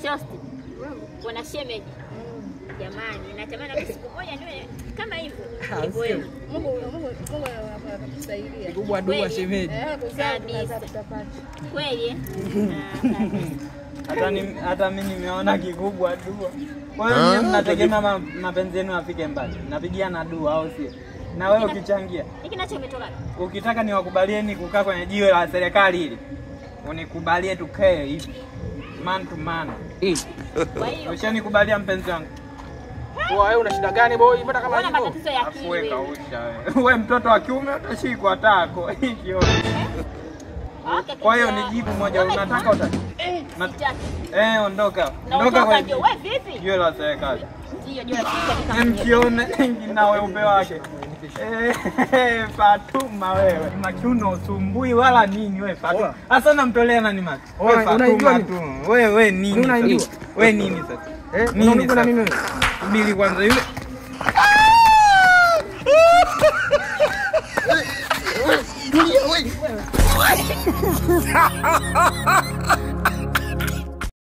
Shosti. Kuna shemeji. Jamani, natamani siku moja niwe kama hivyo. Mungu anakusaidia. Kikubwa dua shemeji. Kweli hata mimi nimeona kikubwa dua. Kwa hiyo nyinyi mnategemea mapenzi yenu afike mbali. Napigia na dua au sio? Na wewe ukichangia. Hiki nacho umetoka. Ukitaka niwakubalieni kukaa kwenye jiwe la serikali hili. Unikubalie tukae hivi. Man to man. Kwa hiyo ushanikubalia mpenzi wangu. Wewe una shida gani boy? Mbona kama hivyo? Una matatizo ya akili wewe. Kausha wewe. Wewe mtoto wa kiume utashikwa tako. Hiki yote. Okay. Kwa hiyo ni jibu moja unataka utaki. Ondoka. Ondoka kwa jiwe. Wewe vipi? Jiwe la serikali. Ndio jiwe la serikali. Mkione na weupe wake. Fatuma wewe. Na kiuno usumbui wala nini wewe Fatuma. Sasa namtolea nani macho? Wewe Fatuma tu. Wewe nini? Unajua? Wewe nini sasa? Nini na mimi? Bili kwanza yule. Wewe.